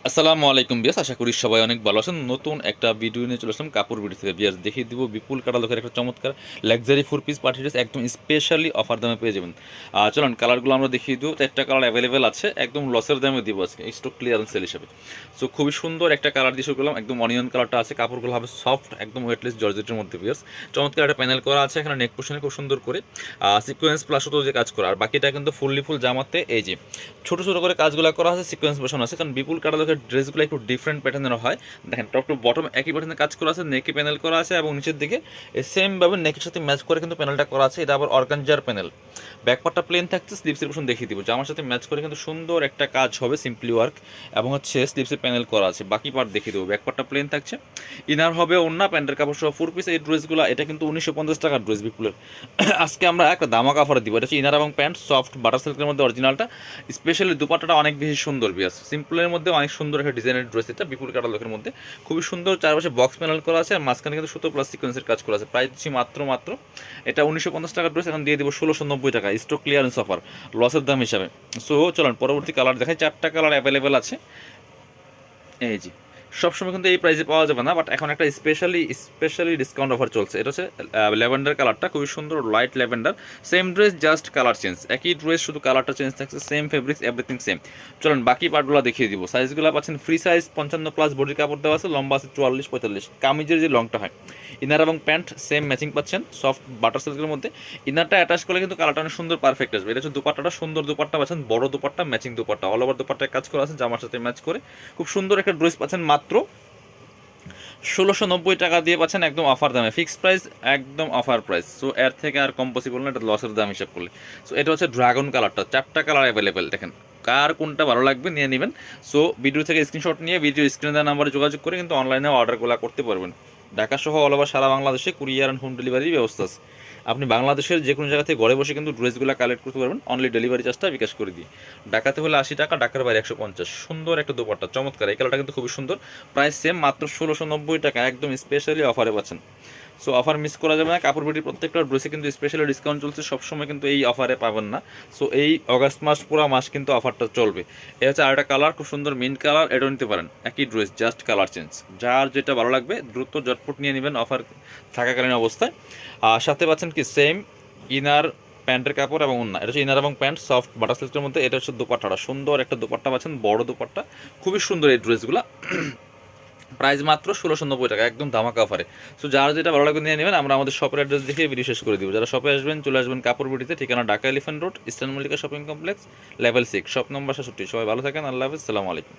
আসসালামু আলাইকুম বিয়াস, আশা করি সবাই অনেক ভালো আছেন। নতুন একটা ভিডিও নিয়ে চলে আসলাম কাপড় ভিডিও থেকে। বিয়াস দেখিয়ে দিব বিপুল কাটালকের একটা চমৎকার লাক্সারি 4 পিস পার্টি ড্রেস একদম স্পেশালি অফার দামে পেয়ে যাবেন। চলুন কালারগুলো আমরা দেখিয়ে দিব। একটা কালার অ্যাভেলেবেল আছে, একদম লসের দামে দিব আজকে স্টক ক্লিয়ারেন্স সেল হিসেবে। সো খুবই সুন্দর একটা কালার দিয়ে শুরু করলাম, একদম অনিয়ন কালারটা আছে, কাপড়গুলো হবে সফট, একদম ওয়েটলেস জর্জেটের মধ্যে। বিয়াস চমৎকার একটা প্যানেল করা আছে, এখানে নেক পোর্শনে খুব সুন্দর করে সিকোয়েন্স প্লাস তো যে কাজ করা, আর বাকিটা কিন্তু ফুল জামাতে এই যে ছোটো ছোটো করে কাজগুলো করা আছে, সিকোয়েন্স বসানো আছে, কারণ বিপুল কাটালকের ড্রেসগুলো একটু ডিফারেন্ট প্যাটার্নের হয়। দেখেন টপ টু বটম একই প্যাটার্নের কাজ করা আছে, নেকে প্যানেল করা আছে এবং নিচের দিকে সেমভাবে নেকের সাথে ম্যাচ করে কিন্তু প্যানেলটা করা আছে। এটা আবার অর্গানজার প্যানেল, ব্যাকপার্টটা প্লেন থাকছে, স্লিপসের পোর্শন দেখিয়ে দিব, জামার সাথে ম্যাচ করে কিন্তু সুন্দর একটা কাজ হবে, সিম্পলি ওয়ার্ক এবং হচ্ছে স্লিপসের প্যানেল করা আছে। বাকি পার্ট দেখিয়ে দেবো, ব্যাকপার্টটা প্লেন থাকছে, ইনার হবে ওন্না, প্যান্টের কাপড় সহ 4 পিস। এই ড্রেসগুলো এটা কিন্তু 1950 টাকার ড্রেস বিপুলের। আজকে আমরা একটা দামাক অফার দিব। এটা হচ্ছে ইনার এবং প্যান্ট সফট বাটার সিল্কের মধ্যে অরিজিনালটা, স্পেশালি দুপাট্টাটা অনেক বেশি সুন্দর। বিয়াস সিম্পলের মধ্যে অনেক সুন্দর একটা ডিজাইনের ড্রেস, এটা বিপুল কাটালকের মধ্যে খুবই সুন্দর। চারপাশে বক্স প্যানেল করা আছে আর মাঝখানে কিন্তু সুতো প্লাস সিকোয়েন্সের কাজ করা আছে। প্রাইস দিচ্ছি মাত্র এটা 1950 টাকার ড্রেস, এখন দিয়ে দিব 1690 টাকা স্টক ক্লিয়ারেন্স অফার লসের দাম হিসাবে। সো চলুন পরবর্তী কালার দেখাই। 4টা কালার অ্যাভেলেবেল আছে, এই জি। সবসময় কিন্তু এই প্রাইসে পাওয়া যাবে না, বাট এখন একটা স্পেশালি ডিসকাউন্ট অফার চলছে। এটা হচ্ছে ল্যাভেন্ডার কালারটা, খুবই সুন্দর light lavender. Same dress just colour change, একই ড্রেস শুধু কালারটা চেঞ্জ থাকছে, সেম ফেব্রিক্স এভরিথিং সেম। চলুন বাকি পার্টগুলো দেখিয়ে দিব। সাইজগুলো পাচ্ছেন ফ্রি সাইজ 55+ বডির কাপড় দেওয়া আছে, লম্বা আছে 44-45। কামিজের যে লংটা হয়, ইনার এবং প্যান্ট সেম ম্যাচিং পাচ্ছেন সফট বাটার সিল্কের মধ্যে। ইনারটা অ্যাটাচ করলে কিন্তু কালারটা অনেক সুন্দর পারফেক্ট আসবে। এটা হচ্ছে দুপাট্টাটা, সুন্দর দুপাট্টা পাচ্ছেন, বড় dupatta matching dupatta, all over দুপাট্টায় কাজ করা আছে, জামার সাথে ম্যাচ করে খুব সুন্দর একটা ড্রেস পাচ্ছেন মাত্র 1690 টাকা দিয়ে পাচ্ছেন, একদম অফার দামে, ফিক্সড প্রাইস, একদম অফার প্রাইস। সো এর থেকে আর কম পসিবল না, এটা লসের দাম হিসাব করলে। সো এটা হচ্ছে ড্রাগন কালারটা, 4টা কালার অ্যাভেলেবেল, দেখেন কার কোনটা ভালো লাগবে নিয়ে নেবেন। সো ভিডিও থেকে স্ক্রিনশট নিয়ে ভিডিও স্ক্রিনে দেওয়া নাম্বারে যোগাযোগ করে কিন্তু অনলাইনে অর্ডারগুলো করতে পারবেন। ঢাকা সহ অল ওভার সারা বাংলাদেশে কুরিয়ার অ্যান্ড হোম ডেলিভারির ব্যবস্থা আছে। আপনি বাংলাদেশের যে কোনো জায়গা থেকে ঘরে বসে কিন্তু ড্রেসগুলো কালেক্ট করতে পারবেন, অনলি ডেলিভারি চার্জটা বিকাশ করে দিই। ঢাকাতে হলে 80 টাকা, ঢাকার বাইরে 150। সুন্দর একটা দোপাট্টা, চমৎকার, এই কালারটা কিন্তু খুবই সুন্দর। প্রাইস সেম, মাত্র 1690 টাকা, একদম স্পেশালি অফারে পাচ্ছেন। সো অফার মিস করা যাবে না। কাপড় বিটির প্রত্যেকটা ড্রেসে কিন্তু স্পেশালি ডিসকাউন্ট চলছে, সবসময় কিন্তু এই অফারে পাবেন না। সো এই অগাস্ট মাস পুরো মাস কিন্তু অফারটা চলবে। এটা হচ্ছে আরেকটা কালার, খুব সুন্দর মিন্ট কালার, এটাও নিতে পারেন, একই ড্রেস জাস্ট কালার চেঞ্জ। যার যেটা ভালো লাগবে দ্রুত জটপট নিয়ে নেবেন অফার থাকাকালীন অবস্থায়। আর সাথে পাচ্ছেন কি সেম ইনার প্যান্টের কাপড় এবং ওন্না। এটা হচ্ছে ইনার এবং প্যান্ট সফট বাটার সিল্কের মধ্যে। এটা হচ্ছে দোপাট্টাটা, সুন্দর একটা দোপাট্টা পাচ্ছেন, বড় দোপাট্টা, খুবই সুন্দর এই ড্রেসগুলো। প্রাইস মাত্র 1690 টাকা, একদম ধামাকা অফারে। সো যার যেটা ভালো লাগবে নিয়ে নেবেন। আমরা আমাদের শপের অ্যাড্রেস দেখে ভিডিও শেষ করে দিব। যারা শপে আসবেন চলে আসবেন কাপড় বিটিতে, ঠিকানা Dhaka elephant road, eastern Mallika shopping complex, level 6, shop number 67। সবাই ভালো থাকেন, আল্লাহ হাফিজ, সালামু আলাইকুম।